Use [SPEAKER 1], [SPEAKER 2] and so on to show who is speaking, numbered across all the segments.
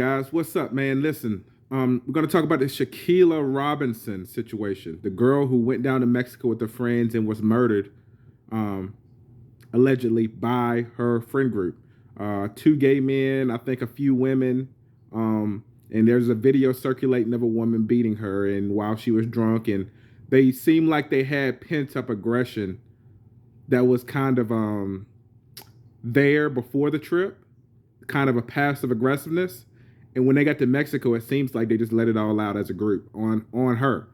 [SPEAKER 1] Guys, what's up, man? Listen, we're going to talk about the Shanquella Robinson situation, the girl who went down to Mexico with her friends and was murdered, um, allegedly by her friend group. Two gay men, I think a few women, and there's a video circulating of a woman beating her, and while she was drunk, and they seemed like they had pent up aggression that was kind of there before the trip, kind of a passive aggressiveness. And when they got to Mexico, it seems like they just let it all out as a group on her.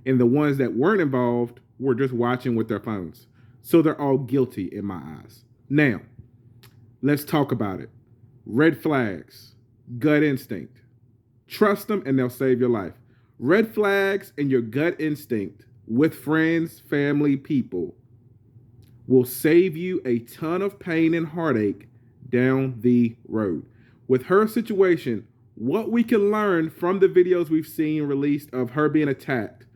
[SPEAKER 1] And the ones that weren't involved were just watching with their phones. So they're all guilty in my eyes. Now, let's talk about it. Red flags, gut instinct. Trust them and they'll save your life. Red flags and your gut instinct with friends, family, people will save you a ton of pain and heartache down the road. With her situation, what we can learn from the videos we've seen released of her being attacked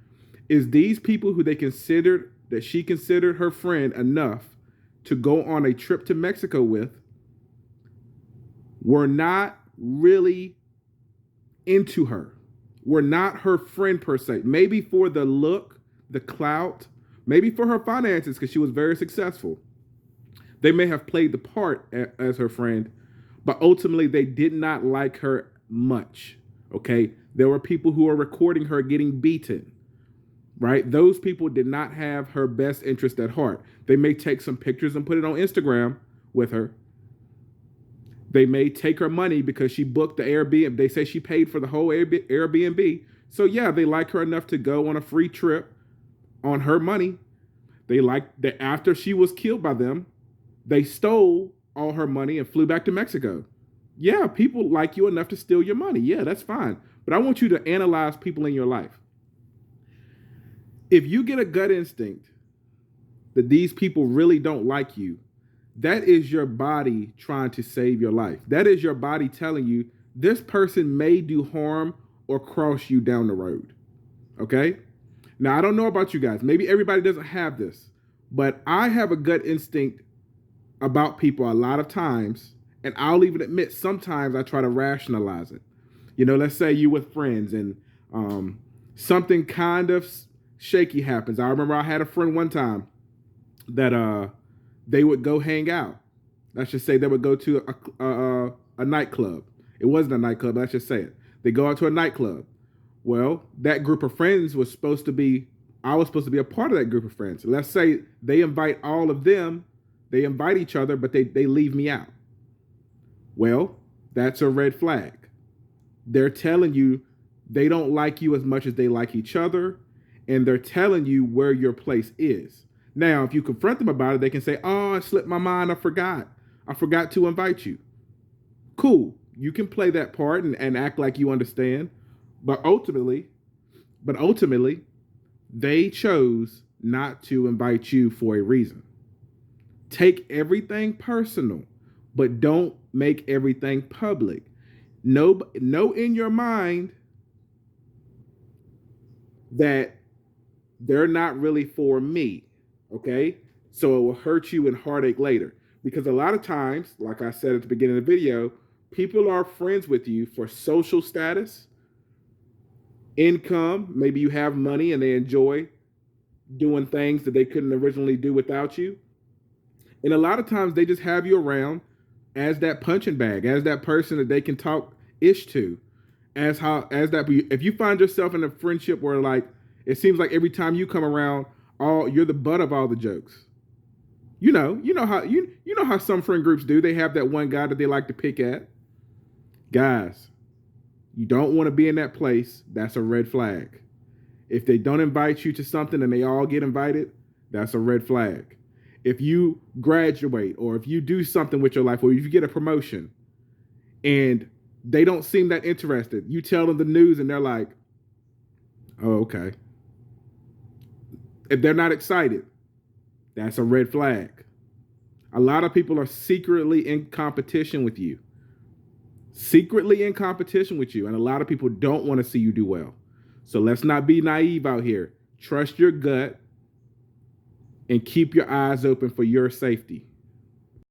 [SPEAKER 1] is these people who she considered her friend enough to go on a trip to Mexico with were not really into her, were not her friend per se. Maybe for the look, the clout, maybe for her finances because she was very successful. They may have played the part as her friend, but ultimately they did not like her much. Okay, there were people who are recording her getting beaten, right? Those people did not have her best interest at heart. They may take some pictures and put it on Instagram with her. They may take her money because she booked the Airbnb. They say she paid for the whole Airbnb. So yeah, they like her enough to go on a free trip on her money. They like that after she was killed by them, they stole all her money and flew back to Mexico. Yeah, people like you enough to steal your money. Yeah, that's fine. But I want you to analyze people in your life. If you get a gut instinct that these people really don't like you, that is your body trying to save your life. That is your body telling you this person may do harm or cross you down the road. Okay? Now, I don't know about you guys. Maybe everybody doesn't have this, but I have a gut instinct about people a lot of times, and I'll even admit sometimes I try to rationalize it. You know, let's say you with friends and something kind of shaky happens. I remember I had a friend one time that they would go hang out. Let's just say they would go to a nightclub. It wasn't a nightclub, let's just say it. They go out to a nightclub. Well, that group of friends was supposed to be, I was supposed to be a part of that group of friends. Let's say they invite all of them, they invite each other, but they leave me out. Well, that's a red flag. They're telling you they don't like you as much as they like each other, and they're telling you where your place is. Now, if you confront them about it, they can say, oh, it slipped my mind, I forgot to invite you. Cool, you can play that part and act like you understand, but ultimately, they chose not to invite you for a reason. Take everything personal, but don't make everything public. Know in your mind that they're not really for me, okay? So it will hurt you and heartache later. Because a lot of times, like I said at the beginning of the video, people are friends with you for social status, income. Maybe you have money and they enjoy doing things that they couldn't originally do without you. And a lot of times they just have you around as that punching bag, as that person that they can talk ish to, if you find yourself in a friendship where like it seems like every time you come around, you're the butt of all the jokes. You know how some friend groups do. They have that one guy that they like to pick at. Guys, you don't want to be in that place. That's a red flag. If they don't invite you to something and they all get invited, that's a red flag. If you graduate or if you do something with your life or if you get a promotion and they don't seem that interested, you tell them the news and they're like, oh, okay. If they're not excited, that's a red flag. A lot of people are secretly in competition with you. And a lot of people don't want to see you do well. So let's not be naive out here. Trust your gut and keep your eyes open for your safety.